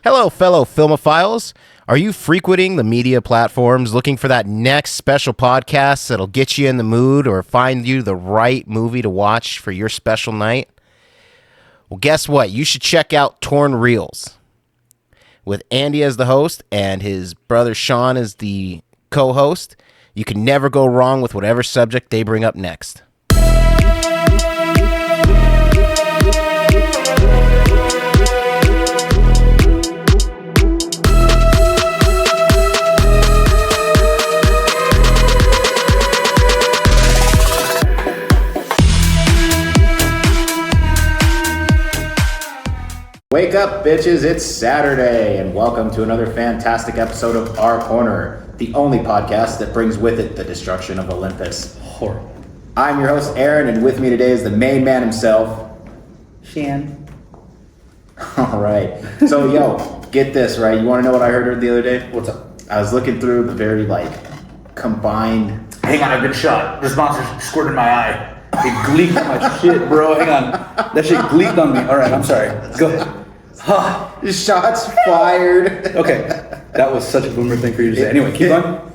Hello, fellow filmophiles. Are you frequenting the media platforms looking for that next special podcast that'll get you in the mood or find you the right movie to watch for your special night? Well, guess what? You should check out Torn Reels with Andy as the host and his brother Sean as the co-host. You can never go wrong with whatever subject they bring up next. Wake up, bitches, it's Saturday, and welcome to another fantastic episode of Our Corner, the only podcast that brings with it the destruction of Olympus. Horrible. I'm your host, Aaron, and with me today is the main man himself, Shan. All right. So, yo, get this, right? You want to know what I heard the other day? What's up? I was looking through the very, combined... Hang on, I've been shot. This monster squirted in my eye. It gleeked my shit, bro. Hang on. That shit gleeked on me. All right, I'm sorry. Go ahead. Shots fired. Okay. That was such a boomer thing for you to say. Anyway, keep going.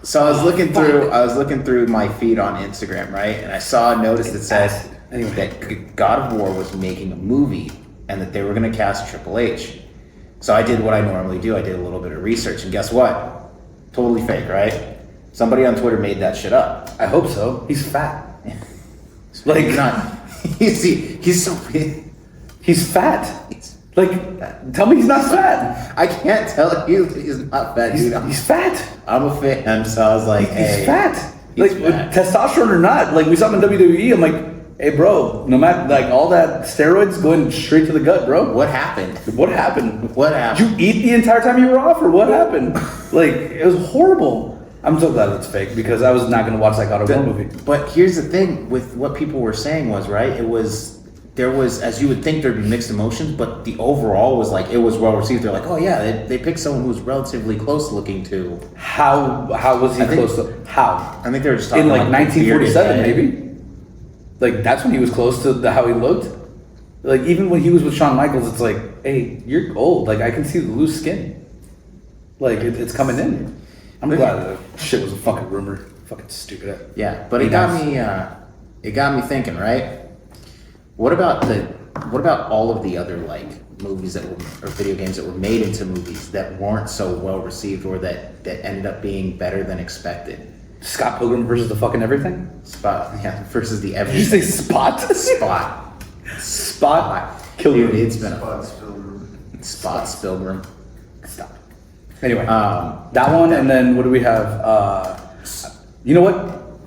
So I was looking through my feed on Instagram, right? And I saw a notice that said that God of War was making a movie and that they were going to cast Triple H. So I did what I normally do. I did a little bit of research, and guess what? Totally fake, right? Somebody on Twitter made that shit up. I hope so. He's fat. Like, he's not. He's so big. He's fat. Like, tell me he's not fat. I can't tell you he's not fat, dude. He's fat. I'm a fan, so I was like, hey. He's fat. He's Like, fat. testosterone or not, like, we saw him in WWE, I'm like, hey, bro, no matter, like, all that steroids going straight to the gut, bro. What happened? What happened? What happened? Did you eat the entire time you were off, or what happened? Like, it was horrible. I'm so glad it's fake, because I was not going to watch that God of War movie. But here's the thing with what people were saying was, right, there was, as you would think, there'd be mixed emotions, but the overall was like, it was well received. They're like, oh yeah, they picked someone who was relatively close looking to. How was he close to? How? I think they were just talking In like about 1947, maybe? Like, that's when he was close to how he looked? Like, even when he was with Shawn Michaels, it's like, hey, you're old. Like, I can see the loose skin. Like, it's coming in. I'm glad that shit was a fucking rumor. Fucking stupid. Yeah, but it got me thinking, right? What about all of the other movies or video games that were made into movies that weren't so well received or that ended up being better than expected? Scott Pilgrim versus the fucking everything? Versus the everything. Did you say Spot? Spot? Killer. Dude, it's been Spot Spilgrim. Stop. Anyway, that one, and then what do we have? You know what?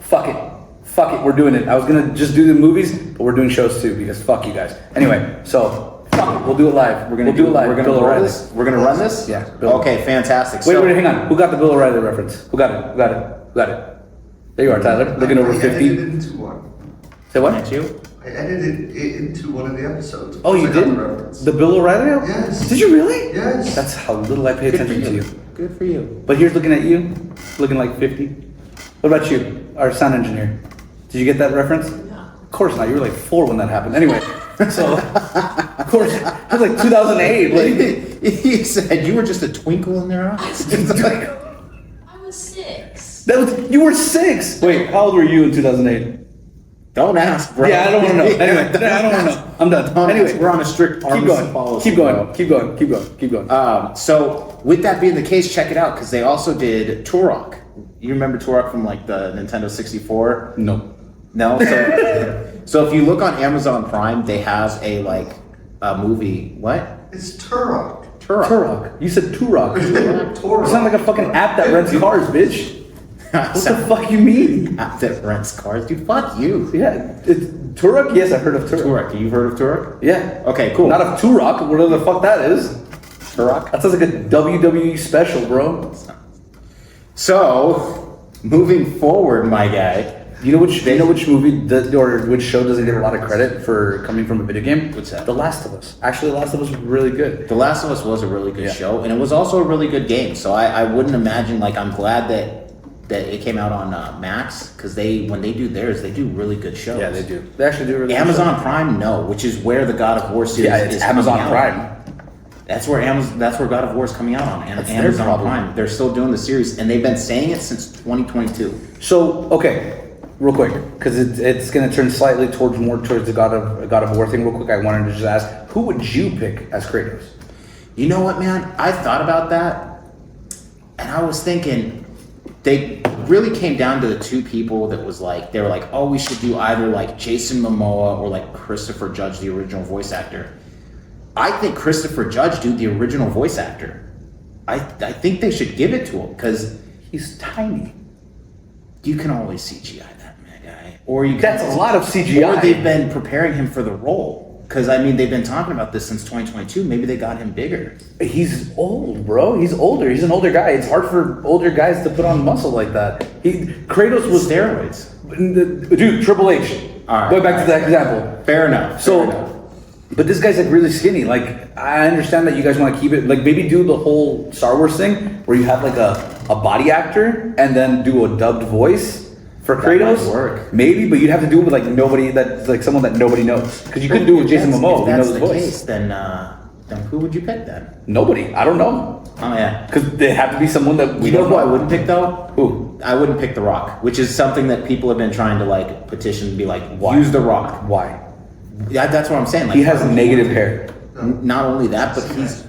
Fuck it, we're doing it. I was gonna just do the movies, but we're doing shows too, because fuck you guys. Anyway, so fuck it, we'll do it live. We're gonna run this? We're gonna run this? Yeah. Okay, fantastic. Wait, hang on. Who got the Bill O'Reilly reference? Who got it? There you are, Tyler. Looking over 50. I edited it into one. Say what? Can't you? I edited it into one of the episodes. Oh, you I got did? the reference. The Bill O'Reilly? Yes. Did you really? Yes. That's how little I pay attention to you. Good for you. But here's looking at you, looking like 50. What about you, our sound engineer? Did you get that reference? Yeah. Of course not. You were like 4 when that happened. Anyway, so of course it was like 2008. Like He said you were just a twinkle in their eyes. I was 6. you were 6. Wait, how old were you in 2008? Don't ask, bro. Yeah, I don't want to know. Anyway, I don't want to know. I'm done. Anyway, we're on a strict keep policy. Keep going. So with that being the case, check it out, because they also did Turok. You remember Turok from the Nintendo 64? No. No. So if you look on Amazon Prime, they have a movie. What? It's Turok. Turok. You said Turok. Turok. You sound like a fucking app that rents cars, bitch. What the fuck you mean? App that rents cars, dude. Fuck you. Yeah, Turok? Yes, I've heard of Turok. Turok. You've heard of Turok? Yeah. Okay, cool. Not of Turok, whatever the fuck that is. Turok. That sounds like a WWE special, bro. So, moving forward, my guy. You know which movie or which show doesn't get a lot of credit for coming from a video game? What's that? The Last of Us. Actually, The Last of Us was really good. The Last of Us was a really good show, and it was also a really good game. So I wouldn't imagine, I'm glad that it came out on Max, because when they do theirs, they do really good shows. Yeah, they do. They actually do really Amazon good Prime, no, which is where the God of War series Yeah, it's is Amazon coming out. Prime. That's where God of War is coming out on That's their Amazon problem. Prime. They're still doing the series, and they've been saying it since 2022. So, okay, real quick, because it's going to turn slightly more towards the God of War thing. Real quick, I wanted to just ask, who would you pick as Kratos? You know what, man? I thought about that, and I was thinking they really came down to the two people that was like, they were like, oh, we should do either like Jason Momoa or like Christopher Judge, the original voice actor. I think Christopher Judge, dude, the original voice actor. I think they should give it to him because He's tiny. you can always CGI that guy, or you. That's a lot of CGI. Or they've been preparing him for the role. Because, I mean, they've been talking about this since 2022. Maybe they got him bigger. He's old, bro. He's older. He's an older guy. It's hard for older guys to put on muscle like that. Kratos was Steroids. Dude, Triple H. All right. Going back to that example. Fair enough. So, fair enough. but this guy's like really skinny. Like, I understand that you guys want to keep it. Like, maybe do the whole Star Wars thing where you have like a body actor and then do a dubbed voice for That Kratos. might work. Maybe, but you'd have to do it with like nobody that's like someone that nobody knows. Because you couldn't do it with Jason Momoa. If He that's knows the his voice. case, then who would you pick then? Nobody. I don't know. Oh, yeah. Because they have to be someone that we You know don't who I wouldn't pick, though? Who? I wouldn't pick The Rock, which is something that people have been trying to, like, petition to be like, Why? use The Rock. Why? Yeah, that's what I'm saying. Like, He has negative hair. Not only that, but he's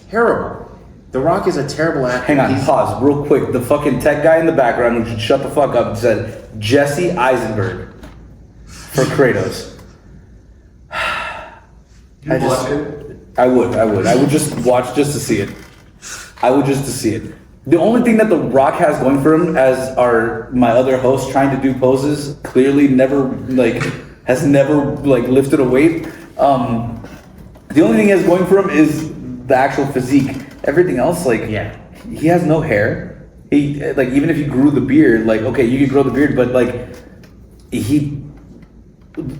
terrible. The Rock is a terrible actor. Hang on, He's- pause real quick. The fucking tech guy in the background who should shut the fuck up said Jesse Eisenberg for Kratos. You watch it? I would just watch just to see it. I would just to see it. The only thing that The Rock has going for him, as my other host trying to do poses, clearly has never lifted a weight. The only thing he has going for him is the actual physique. Everything else, Yeah. he has no hair. He even if he grew the beard, okay, you could grow the beard, but he.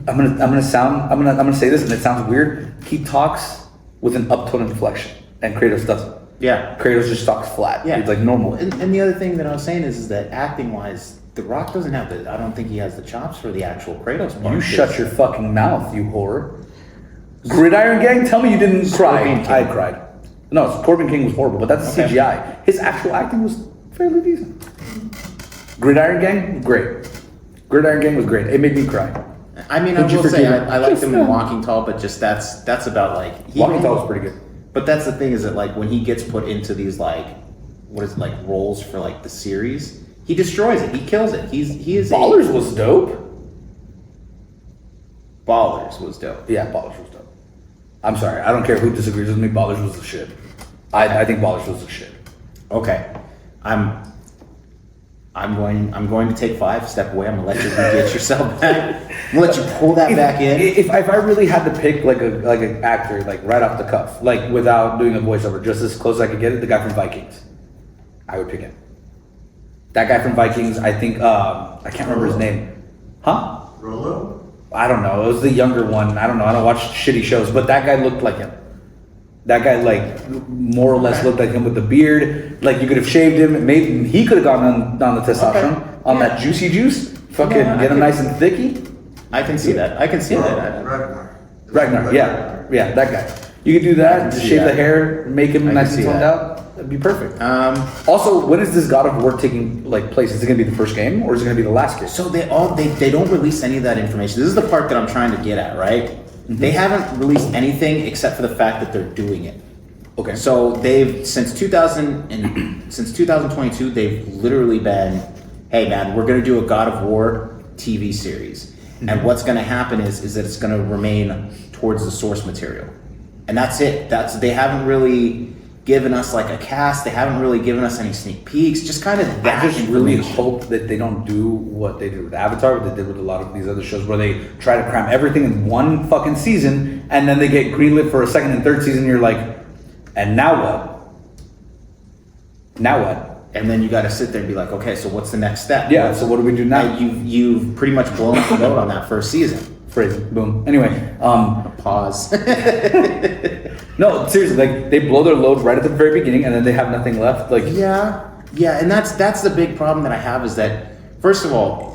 I'm gonna say this, and it sounds weird. He talks with an uptone inflection, and Kratos doesn't. Yeah. Kratos just talks flat. Yeah. It's like normal. And the other thing that I was saying is that acting-wise, The Rock doesn't have I don't think he has the chops for the actual Kratos part. You shut your fucking mouth, you whore. Gridiron Gang, tell me you didn't cry. Scorpion King. I cried. No, Corbin King was horrible, but that's Okay. CGI. His actual acting was fairly decent. Gridiron Gang, great. Gridiron Gang was great. It made me cry. I mean, Would I you will say forgive him? I liked Just him in no. Walking Tall, but just that's about Walking Tall was pretty good. But that's the thing is that when he gets put into these roles for the series, he destroys it. He kills it. He is Ballers was dope. Ballers was dope. Yeah, Ballers was dope. I'm sorry, I don't care who disagrees with me. Ballers was the shit. I think Ballers was the shit. Okay, I'm going to take 5, step away. I'm gonna let you get yourself back. I'm gonna let you pull that back in. If I really had to pick an actor right off the cuff, without doing a voiceover, just as close as I could get it, the guy from Vikings, I would pick him. That guy from Vikings, I think I can't remember his name. Huh? Rolo? I don't know. It was the younger one. I don't know. I don't watch shitty shows, but that guy looked like him. That guy more or less looked like him with the beard. You could have shaved him. Maybe he could have gone on the testosterone, on that juicy juice. Fucking Yeah, get him I nice and thicky. I can see that. I can see that. Ragnar. Yeah, that guy. You could do that. Just see shave the that. hair, make him I can nice and see toned that. out. That'd be perfect. Also, When is this God of War taking place? Is it gonna be the first game or is it gonna be the last game? so they don't release any of that information. This is the part that I'm trying to get at, right? Mm-hmm. They haven't released anything except for the fact that they're doing it. Okay. So they've since 2022 they've literally been, hey man, we're gonna do a God of War TV series, and what's gonna happen is that it's gonna remain towards the source material, and that's it. They haven't really given us a cast. They haven't really given us any sneak peeks. Just kind of that. I just really information. hope that they don't do what they did with Avatar, what they did with a lot of these other shows, where they try to cram everything in one fucking season, and then they get greenlit for a second and third season. And you're like, and now what? Now what? And then you got to sit there and be like, okay, so what's the next step? Yeah. So what do we do now? You've pretty much blown the load on that first season. Phrase. Boom. Anyway. Pause. No, seriously. They blow their load right at the very beginning, and then they have nothing left. Yeah, and that's the big problem that I have is that, first of all,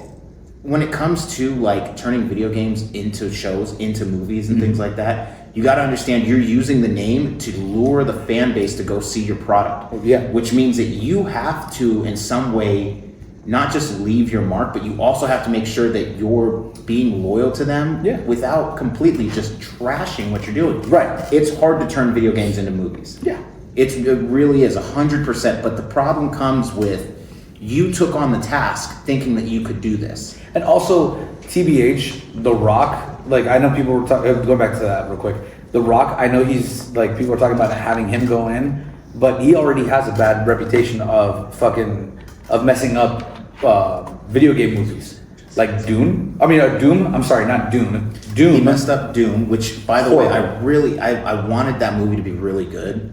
when it comes to turning video games into shows, into movies and things like that, you got to understand you're using the name to lure the fan base to go see your product. Yeah. Which means that you have to, in some way, not just leave your mark, but you also have to make sure that you're being loyal to them without completely just trashing what you're doing. Right. It's hard to turn video games into movies. Yeah. It really is 100%. But the problem comes with you took on the task thinking that you could do this. And also, TBH, The Rock, like I know people were going back to that real quick. The Rock, I know he's like people are talking about having him go in, but he already has a bad reputation of messing up video game movies. Like Doom. I'm sorry, not Doom. Doom. He messed up Doom, which by the way, I wanted that movie to be really good,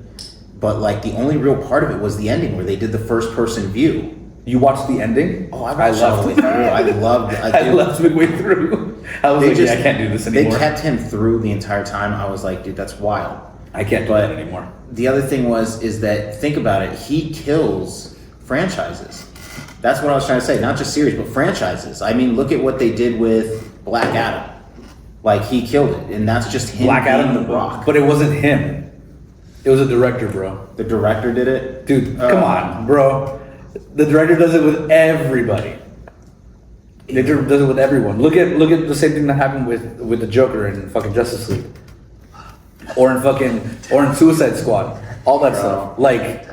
but like the only real part of it was the ending where they did the first person view. You watched the ending? Oh, I watched all the way through. I loved it. I left midway through. I was like, I can't do this anymore. They kept him through the entire time. I was like, dude, that's wild. I can't do that anymore. The other thing is that, think about it, he kills franchises. That's what I was trying to say. Not just series, but franchises. I mean, look at what they did with Black Adam. Like, he killed it. And that's just him Black being Adam, The Rock. But it wasn't him. It was a director, bro. The director did it? Dude, come on, bro. The director does it with everybody. They does it with everyone. Look at the same thing that happened with the Joker in fucking Justice League, or in Suicide Squad. All that stuff, like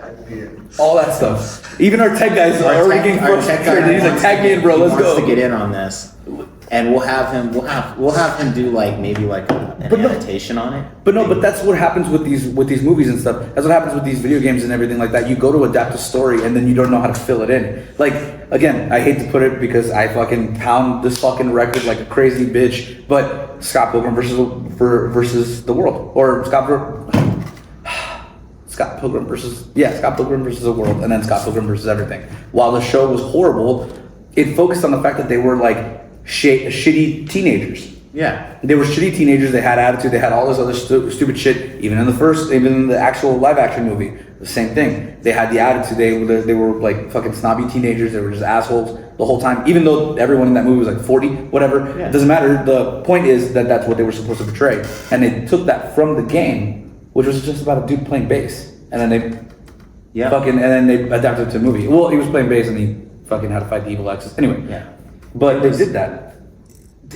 all that stuff. Even our tech guys are already getting frustrated. He's like, "Tag me in, bro. Let's go." He wants to get in on this, and we'll have him do like maybe like an annotation on it. But that's what happens with these movies and stuff. That's what happens with these video games and everything like that. You go to adapt a story and then you don't know how to fill it in. Like, again, I hate to put it because I fucking pound this fucking record like a crazy bitch, but Scott Pilgrim versus the World, or Scott Pilgrim versus the World, and then Scott Pilgrim versus everything. While the show was horrible, it focused on the fact that they were like shitty teenagers. Yeah. They were shitty teenagers. They had attitude. They had all this other stupid shit. Even in the actual live action movie, the same thing. They had the attitude. They were like fucking snobby teenagers. They were just assholes the whole time. Even though everyone in that movie was like 40, whatever. Yeah. It doesn't matter. The point is that that's what they were supposed to portray. And they took that from the game, which was just about a dude playing bass. And then they adapted it to a movie. Well, he was playing bass and he fucking had to fight the evil exes. Anyway. Yeah. But they did that.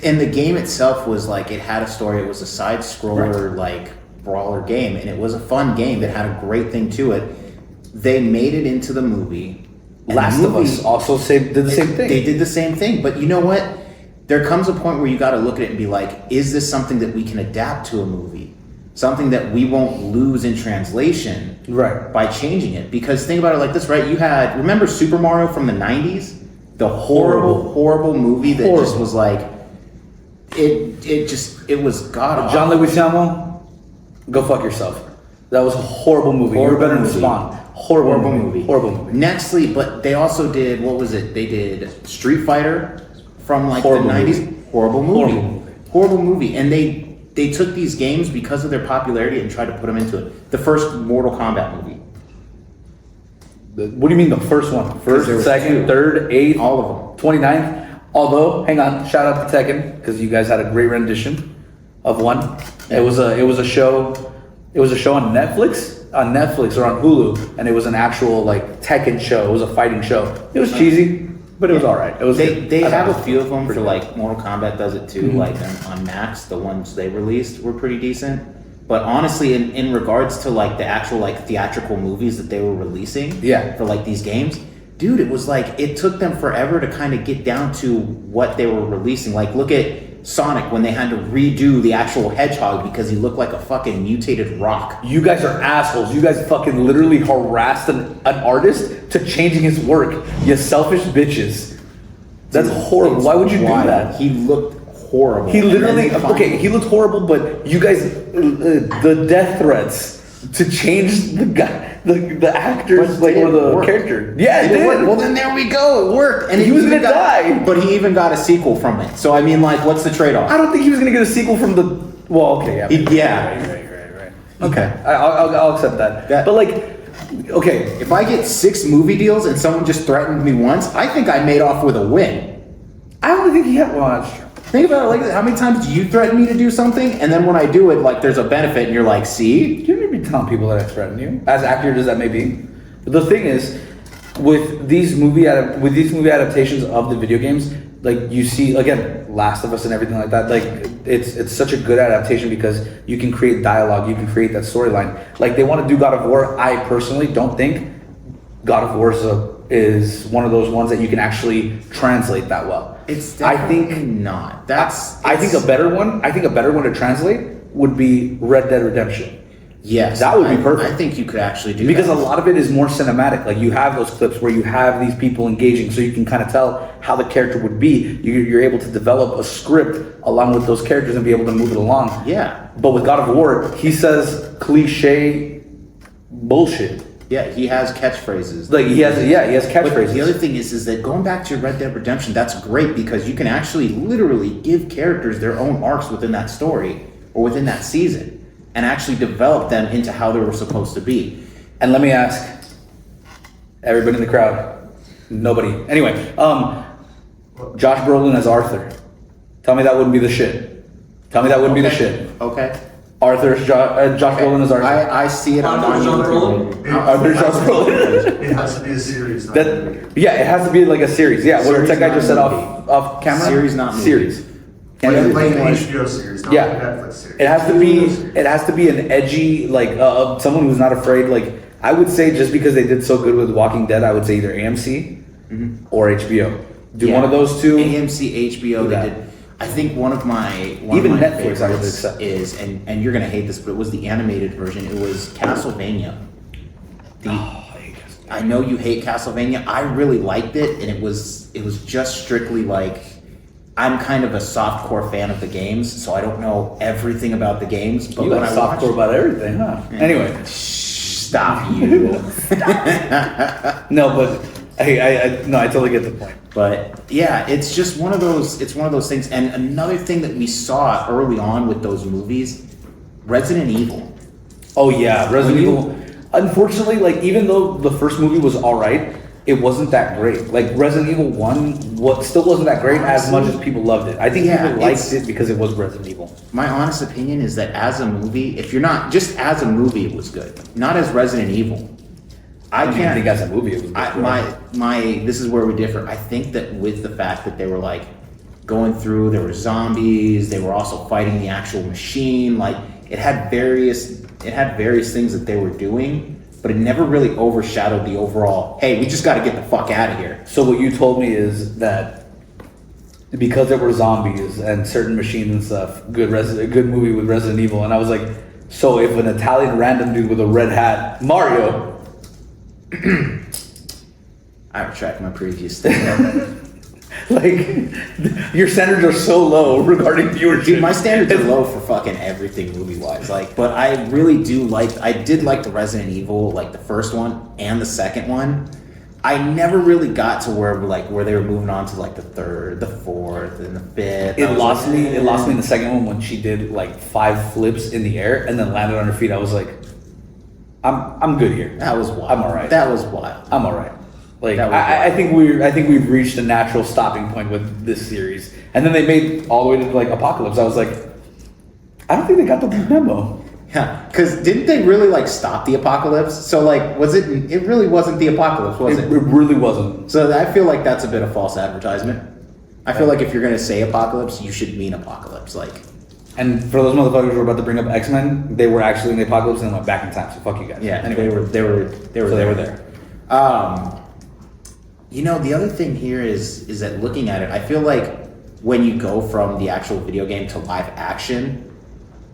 And the game itself was like, it had a story. It was a side scroller, like brawler game, and it was a fun game that had a great thing to it. They made it into the movie. Last of Us also did the same thing. They did the same thing, but you know what? There comes a point where you got to look at it and be like, is this something that we can adapt to a movie? Something that we won't lose in translation, right? By changing it. Because think about it like this, right? Remember Super Mario from the 90s? The horrible movie that just was like, it was god awful. John Leguizamo, go fuck yourself. That was a horrible movie. You were better than Spawn. Horrible movie. Nextly, but they also did, what was it? They did Street Fighter from like horrible the 90s. Horrible movie. And they took these games because of their popularity and tried to put them into it. The first Mortal Kombat movie. What do you mean the first one? First, second, third, eighth, all of them. 29th. Although, hang on, shout out to Tekken because you guys had a great rendition of one. Yeah. It was a show. It was a show on Netflix or on Hulu, and it was an actual like Tekken show. It was a fighting show. It was cheesy, but it was all right. It was. They have a few of them for like Mortal Kombat does it too. Mm-hmm. Like on Max, the ones they released were pretty decent. But honestly, in regards to like the actual like theatrical movies that they were releasing, for like these games. Dude, it was like, it took them forever to kind of get down to what they were releasing. Like, look at Sonic when they had to redo the actual hedgehog because he looked like a fucking mutated rock. You guys are assholes. You guys fucking literally harassed an artist to changing his work. You selfish bitches. That's horrible. Why would you do that? He looked horrible. He literally, he looked horrible, but you guys, the death threats to change the guy. The actors, like, or the character. Yeah, it did. Well, then there we go. It worked. And he was gonna die. But he even got a sequel from it. So, I mean, like, what's the trade-off? I don't think he was gonna get a sequel from the... Well, okay, yeah. Right. Okay. I'll accept that. But, like, okay. If I get 6 movie deals and someone just threatened me once, I think I made off with a win. I only think he had... Well, that's true. Think about it like this. How many times do you threaten me to do something, and then when I do it, like there's a benefit, and you're like, see? You don't be telling people that I threaten you, as accurate as that may be. But the thing is, with these movie adaptations of the video games, like you see again, Last of Us and everything like that. Like it's such a good adaptation because you can create dialogue, you can create that storyline. Like they want to do God of War. I personally don't think God of War is one of those ones that you can actually translate that well. It's I definitely think not. I think a better one. I think a better one to translate would be Red Dead Redemption. Yes, that would be perfect. I think you could actually do because that. a lot of it is more cinematic. Like you have those clips where you have these people engaging, so you can kind of tell how the character would be. You're able to develop a script along with those characters and be able to move it along. Yeah. But with God of War, he says cliche bullshit. Yeah, he has catchphrases. Like he has catchphrases. But the other thing is that going back to Red Dead Redemption, that's great because you can actually literally give characters their own arcs within that story or within that season and actually develop them into how they were supposed to be. And let me ask everybody in the crowd, nobody. Anyway, Josh Brolin as Arthur. Tell me that wouldn't be the shit. Tell me that wouldn't be the shit. Okay. Josh Brolin as Arthur. I see it on Arthur John YouTube. Arthur Josh Brolin. It has to be a series. Not It has to be like a series. Yeah, what Series, that guy not just said movie. off camera. Series, not movie. Series. like, And like an HBO series, not Yeah. a Netflix series. it has to be an edgy, like someone who's not afraid. Like I would say, just because they did so good with Walking Dead, I would say either AMC or HBO. Do Yeah. one of those two. AMC, HBO, Do they that. did. I think one of my Even Netflix, I would favorites accept. is, and you're gonna hate this, but it was the animated version. It was Castlevania. I know you hate Castlevania. I really liked it, and it was just strictly like, I'm kind of a softcore fan of the games, so I don't know everything about the games. But You when got I softcore watched, about everything, huh? Anyway, stop you. no, but I totally get the point. But yeah, it's just one of those. It's one of those things. And another thing that we saw early on with those movies, Resident Evil. Oh yeah, Resident Evil. Unfortunately, like even though the first movie was all right, it wasn't that great. Like Resident Evil 1 still wasn't that great as much as people loved it. I think Yeah, people liked it's- it because it was Resident Evil. My honest opinion is that as a movie, if you're not just as a movie, it was good. Not as Resident Evil. I I can't think as a movie it was good. my this is where we differ. I think that with the fact that they were like going through, there were zombies, they were also fighting the actual machine, like it had various things that they were doing, but it never really overshadowed the overall, hey, we just got to get the fuck out of here. So what you told me is that because there were zombies and certain machines and stuff, good movie with Resident Evil, and I was like, so if an Italian random dude with a red hat, Mario. I retract my previous statement. Like, your standards are so low regarding viewership. Dude, my standards are low for fucking everything movie wise. Like, but I really do like. I did like the Resident Evil, like the first one and the second one. I never really got to where they were moving on to like the third, the fourth, and the fifth. It lost me in the second one when she did like 5 flips in the air and then landed on her feet. I was like, I'm good here. That was wild. I'm all right. That was wild. I'm all right. Like That was I wild. think we've reached a natural stopping point with this series. And then they made all the way to like Apocalypse. I was like, I don't think they got the memo. Yeah, because didn't they really like stop the apocalypse? So like, was it? It really wasn't the apocalypse, was It it? really wasn't. So I feel like that's a bit of false advertisement. I feel like if you're gonna say apocalypse, you should mean apocalypse. Like, And for those motherfuckers who were about to bring up X-Men, they were actually in the Apocalypse and went back in time. So fuck you guys. yeah, Anyway, they were there. You know, the other thing here is that looking at it, I feel like when you go from the actual video game to live action,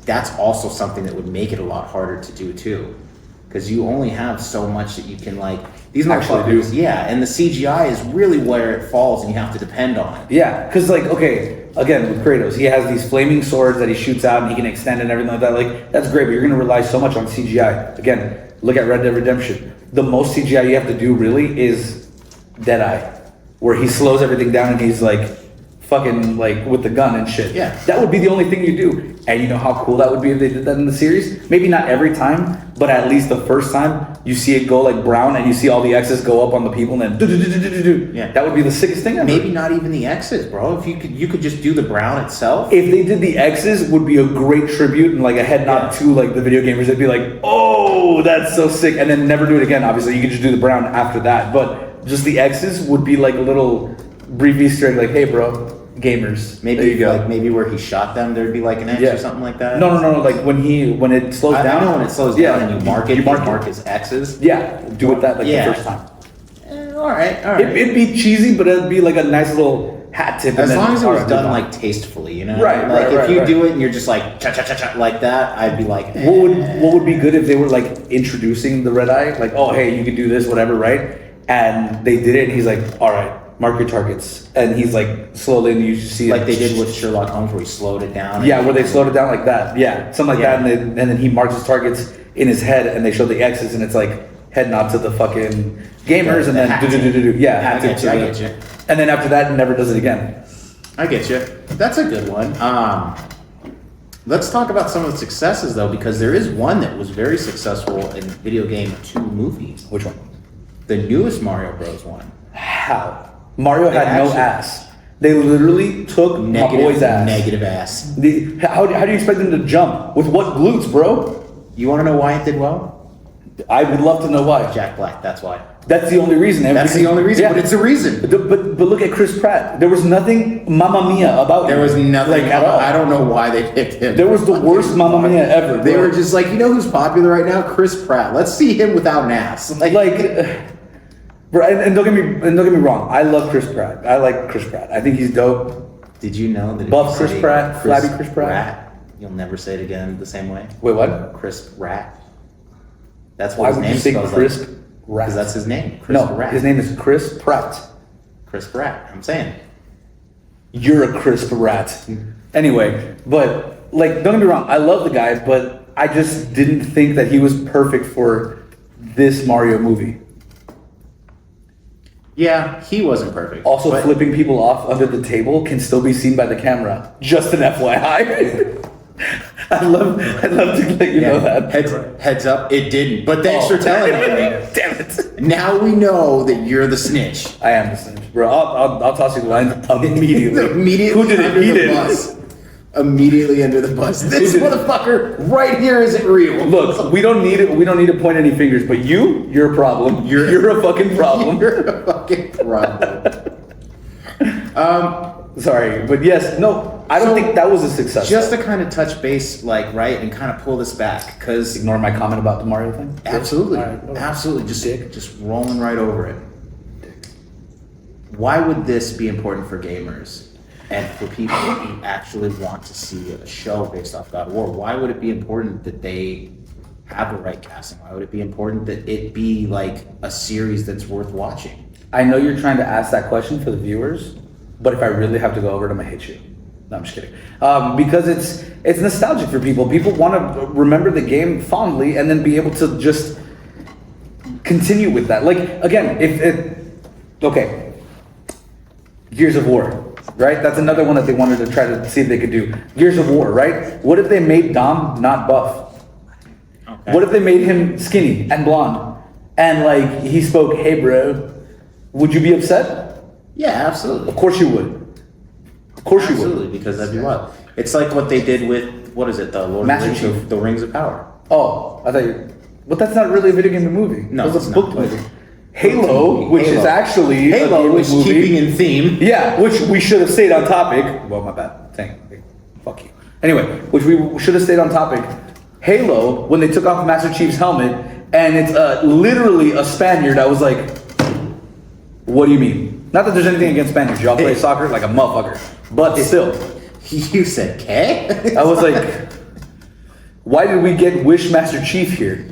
that's also something that would make it a lot harder to do too. Because you only have so much that you can like, these Actually motherfuckers, do. yeah, and the CGI is really where it falls and you have to depend on. Yeah, because like, okay, again, with Kratos, he has these flaming swords that he shoots out and he can extend and everything like that. Like, that's great, but you're going to rely so much on CGI. Again, look at Red Dead Redemption. The most CGI you have to do really is Deadeye, where he slows everything down and he's like fucking like with the gun and shit. Yeah. That would be the only thing you do. And you know how cool that would be if they did that in the series? Maybe not every time, but at least the first time you see it go like brown and you see all the X's go up on the people and then do. Yeah. That would be the sickest thing ever. Maybe not even the X's, bro. If you could just do the brown itself. If they did the X's, would be a great tribute and like a head nod to like the video gamers. They'd be like, oh, that's so sick, and then never do it again. Obviously, you could just do the brown after that, but just the X's would be like a little brief Easter egg, like, hey, bro, gamers. Maybe there you go. like maybe where he shot them, there'd be like an X or something like that. No. Like when it slows down. I know when it slows down and you mark it. You mark his X's. Yeah, do it that like the first time. All right. It'd be cheesy, but it'd be like a nice little hat tip. As long as it was done like tastefully, you know. Right. Like if you right. do it and you're just like cha cha cha cha like that, I'd be like, what would be good if they were like introducing the red eye, like, oh hey, you can do this, whatever, right? And they did it, and he's like, all right, mark your targets, and he's like slowly, and you just see like it. they did with Sherlock Holmes, where he slowed it down. Yeah, where they slowed it down like that. Yeah, something like that, and then he marks his targets in his head, and they show the X's, and it's like head nod to the fucking gamers, and then do. Yeah, I get you. And then after that, never does it again. I get you. That's a good one. Let's talk about some of the successes though, because there is one that was very successful in video game 2 movies. Which one? The newest Mario Bros. One. How? Mario had no ass. They literally took my boy's ass. Negative ass. How do you expect them to jump? With what glutes, bro? You want to know why it did well? I would love to know why. Jack Black, that's why. That's the only reason. That's the only reason, but it's a reason. But look at Chris Pratt. There was nothing Mamma Mia about him. There was nothing at all. I don't know why they picked him. There was the worst Mamma Mia ever. Bro. They were just like, you know who's popular right now? Chris Pratt. Let's see him without an ass. Bro, and don't get me wrong. I love Chris Pratt. I like Chris Pratt. I think he's dope. Did you know that? Buff Chris Pratt, flabby Chris Pratt. You'll never say it again the same way. Wait, what? Chris Rat. That's Why what his would name you say spells Chris like. Rat? Because that's his name. Chris Rat. His name is Chris Pratt. Chris Pratt. I'm saying. You're a crisp rat. Anyway, but like, don't get me wrong. I love the guy, but I just didn't think that he was perfect for this Mario movie. Yeah, he wasn't perfect. Also, but flipping people off under the table can still be seen by the camera. Just an FYI. I'd love to let you know that. Heads up, it didn't. But thanks for telling me. Damn it. Now we know that you're the snitch. I am the snitch, bro. I'll toss you the line immediately. Immediately Who did it? under He the did. bus. Immediately under the bus. This did it? motherfucker right here isn't real. Look, we don't need to point any fingers, but you're a problem. You're a fucking problem. You're a fucking problem. Sorry, but yes, no, I don't think that was a success. Just to kind of touch base, like, right, and kind of pull this back, because ignore my comment about the Mario thing. absolutely, All right, whatever. absolutely, just rolling right over it. Why would this be important for gamers and for people who actually want to see a show based off God of War? Why would it be important that they have the right casting? Why would it be important that it be like a series that's worth watching? I know you're trying to ask that question for the viewers, but if I really have to go over it, I'm gonna hit you. No, I'm just kidding. Because it's nostalgic for people. People want to remember the game fondly and then be able to just continue with that. Like, again, okay, Gears of War, right? That's another one that they wanted to try to see if they could do. Gears of War, right? What if they made Dom not buff? Okay. What if they made him skinny and blonde? And like, he spoke, hey bro, would you be upset? Yeah, absolutely. Of course you would. Of course you would. Absolutely, because that'd be wild. It's like what they did with, what is it, the Lord Master of the Rings, Chief. the Rings of Power. Oh, I thought you... But that's not really a video game, the movie. No, it was it's a book not. movie. Halo, which is actually Halo, a which is movie. keeping in theme. Yeah, which we should have stayed on topic. Well, my bad. Fuck you. Anyway, which we should have stayed on topic. Halo, when they took off Master Chief's helmet, and it's literally a Spaniard, I was like, what do you mean? Not that there's anything against Spaniards. Y'all play soccer like a motherfucker. But still. You said, "K?" I was like, why did we get Wish Master Chief here?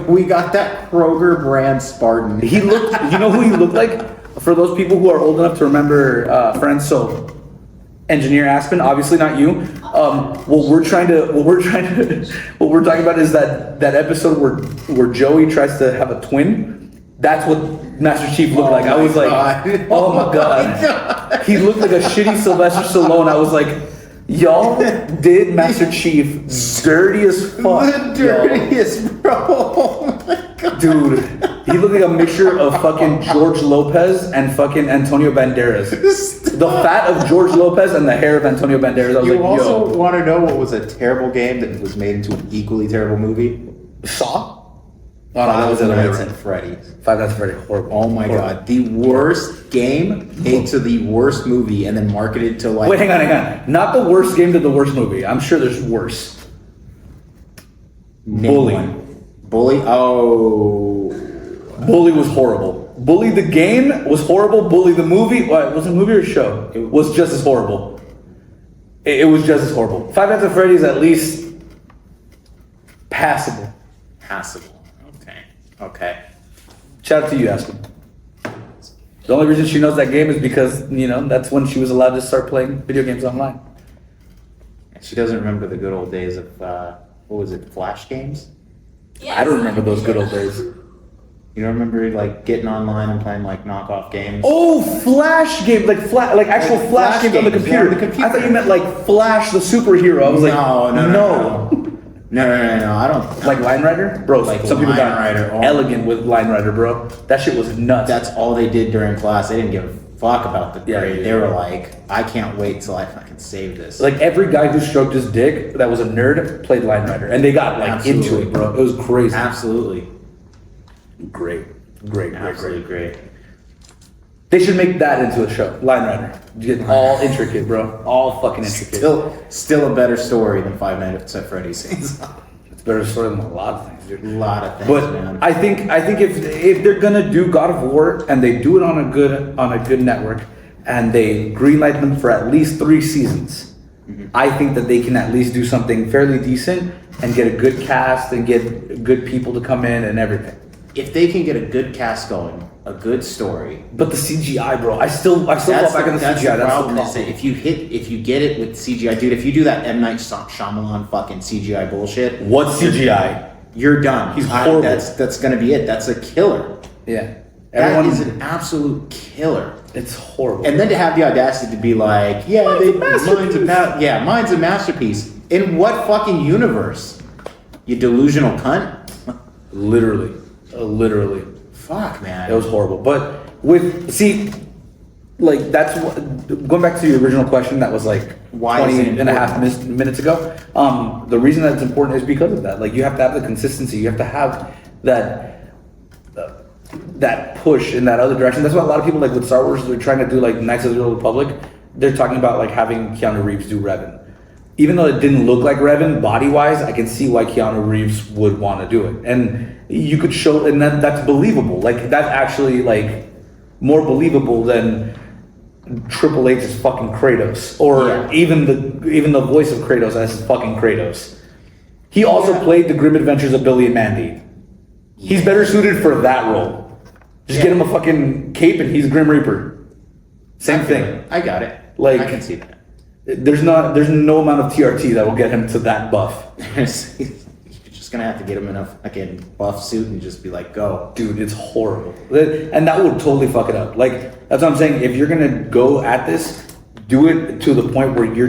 We got that Kroger brand Spartan. He looked, you know who he looked like? For those people who are old enough to remember Friends, so Engineer Aspen, obviously not you. What we're talking about is that episode where Joey tries to have a twin, That's what Master Chief looked like. I was like, oh my god. He looked like a shitty Sylvester Stallone. I was like, y'all did Master Chief dirty as fuck. The dirtiest, bro. Oh my god. Dude, he looked like a mixture of fucking George Lopez and fucking Antonio Banderas. The fat of George Lopez and the hair of Antonio Banderas. I was You like, also yo. want to know what was a terrible game that was made into an equally terrible movie? Saw? Oh, no, that was Five the other way Nights around. at Freddy's. Five Nights at Freddy's. Horrible. Oh my Horrible. god, the worst game made to the worst movie and then marketed to like. Wait, hang on. Not the worst game to the worst movie. I'm sure there's worse. Name Bully. one. Bully? Oh. Bully was horrible. Bully the game was horrible. Bully the movie, what, was it a movie or a show? It was just as horrible. It was just as horrible. Five Nights at Freddy's at least passable. Passable. Okay. Shout out to you, Aspen. The only reason she knows that game is because, that's when she was allowed to start playing video games online. She doesn't remember the good old days of, what was it, Flash games? I don't remember those good old days. You don't remember like getting online and playing like knockoff games? Oh, Flash game, like actual Like Flash Flash games on the games, computer. yeah, on the computer. I thought you meant like Flash the superhero. I was like, No. I don't. Like Line Rider, bro. Like some people Line got Rider, oh. elegant with Line Rider, bro. That shit was nuts. That's all they did during class. They didn't give a fuck about the Yeah, grade. yeah, They yeah. were like, I can't wait till I fucking save this. like every guy who stroked his dick that was a nerd played Line Rider, and they got like into Absolutely. it, bro. It was crazy. Absolutely. Great. Absolutely great. They should make that into a show. Line Rider. Get all intricate, bro. All fucking intricate. Still a better story than Five Nights at Freddy's. It's a better story than a lot of things, dude. A lot of things, But man. I think if they're gonna do God of War and they do it on a good network and they greenlight them for at least 3 seasons, I think that they can at least do something fairly decent and get a good cast and get good people to come in and everything. If they can get a good cast going, a good story. But the CGI, bro, I still fall back on the That's CGI. the That's problem. the Is that problem. if you get it with CGI, dude, if you do that M Night Shyamalan fucking CGI bullshit, What CGI? you're done. He's horrible. That's gonna be it. That's a killer. Yeah, That is an absolute killer. It's horrible. And then to have the audacity to be like, yeah, mine's a masterpiece. In what fucking universe? You delusional cunt. literally. Fuck, man. It was horrible. But that's what, going back to the original question that was like Why is 20 it and a half minutes ago. The reason that's important is because of that. Like you have to have the consistency. You have to have that push in that other direction. That's why a lot of people like with Star Wars, they're trying to do like Knights of the Old Republic. They're talking about like having Keanu Reeves do Revan. Even though it didn't look like Revan body-wise, I can see why Keanu Reeves would want to do it. And you could show, and that's believable. Like that's actually like more believable than Triple H's fucking Kratos, or even the voice of Kratos as fucking Kratos. He also played the Grim Adventures of Billy and Mandy. He's better suited for that role. Just get him a fucking cape and he's Grim Reaper. Same thing. I got it. Like- I can see that. There's no amount of TRT that will get him to that buff. You're just gonna have to get him in a fucking buff suit and just be like, go. Dude, it's horrible. And that would totally fuck it up. Like, that's what I'm saying. If you're gonna go at this, do it to the point where you're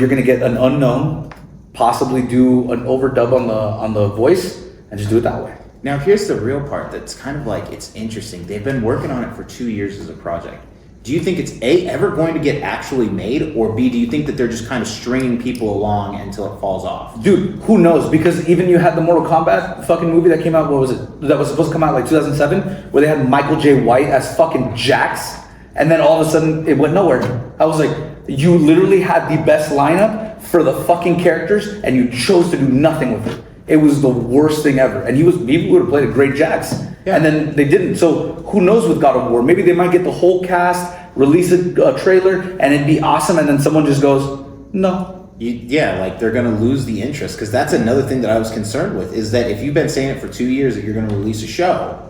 gonna get an unknown, possibly do an overdub on the voice, and just do it that way. Now here's the real part that's kind of like, it's interesting. They've been working on it for 2 years as a project. Do you think it's A, ever going to get actually made, or B, do you think that they're just kind of stringing people along until it falls off? Dude, who knows? Because even you had the Mortal Kombat fucking movie that came out, what was it? That was supposed to come out like 2007, where they had Michael J. White as fucking Jax, and then all of a sudden it went nowhere. I was like, you literally had the best lineup for the fucking characters, and you chose to do nothing with it. It was the worst thing ever. And he would have played a great Jax. Yeah. And then they didn't. So who knows with God of War? Maybe they might get the whole cast, release a trailer, and it'd be awesome, and then someone just goes, no. Like they're gonna lose the interest, because that's another thing that I was concerned with, is that if you've been saying it for 2 years that you're gonna release a show,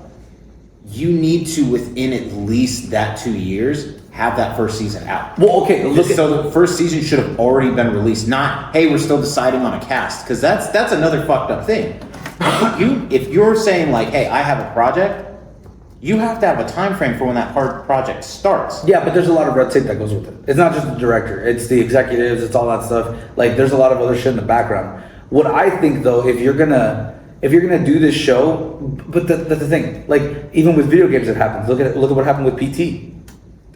you need to, within at least that 2 years, have that first season out. Well, okay, so the first season should have already been released, not, hey, we're still deciding on a cast, because that's another fucked up thing. if you're saying like, hey, I have a project, you have to have a time frame for when that project starts. Yeah, but there's a lot of red tape that goes with it. It's not just the director; it's the executives, it's all that stuff. Like, there's a lot of other shit in the background. What I think, though, if you're gonna do this show, but that's the thing. Like, even with video games, it happens. Look at what happened with PT.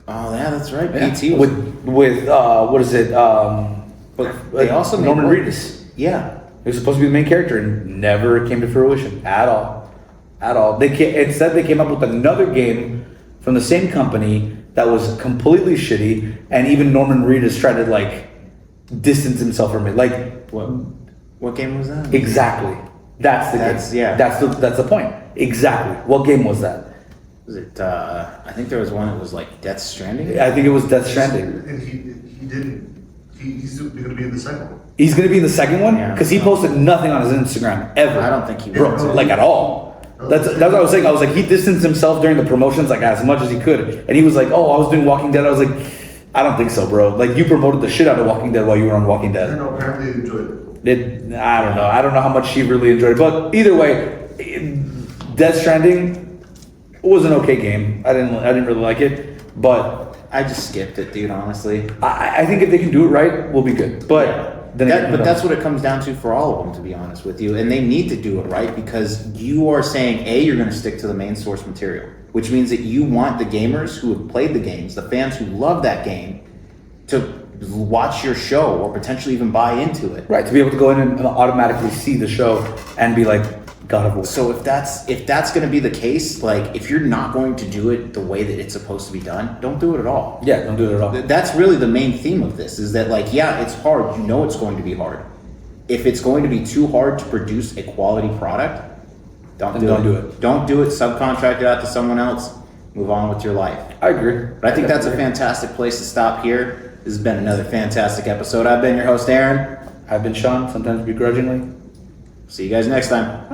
Oh yeah, that's right. Yeah. PT was, with what is it? but they also made Norman more- Reedus. Yeah. He was supposed to be the main character and never came to fruition at all. At all. Instead, they came up with another game from the same company that was completely shitty, and even Norman Reedus tried to like distance himself from it. Like, What game was that? exactly. That's the game. yeah. That's the point. Exactly. What game was that? Was it? I think there was one that was like Death Stranding. I think it was Death Stranding. And he didn't. He's going to be in the second one. He's gonna be in the second one Yeah. because he posted nothing on his Instagram ever. I don't think he Bro, was. like at all. That's what I was saying. I was like, he distanced himself during the promotions like as much as he could, and he was like, "Oh, I was doing Walking Dead." I was like, "I don't think so, bro. Like, you promoted the shit out of Walking Dead while you were on Walking I Dead." know, apparently he enjoyed it. I don't know. I don't know how much he really enjoyed it, but either way, Death Stranding was an okay game. I didn't really like it, but I just skipped it, dude. Honestly. I think if they can do it right, we'll be good. But then again, who knows? That's what it comes down to for all of them, to be honest with you. And they need to do it right because you are saying, A, you're going to stick to the main source material, which means that you want the gamers who have played the games, the fans who love that game, to watch your show or potentially even buy into it. Right, to be able to go in and automatically see the show and be like, God of War. So if that's going to be the case, like if you're not going to do it the way that it's supposed to be done, don't do it at all. Yeah, don't do it at all. That's really the main theme of this, is that like, yeah, it's hard. You know it's going to be hard. If it's going to be too hard to produce a quality product, don't do it. Don't do it. Subcontract it out to someone else. Move on with your life. I agree. But I think that's a fantastic place to stop here. This has been another fantastic episode. I've been your host, Aaron. I've been Sean, sometimes begrudgingly. See you guys next time.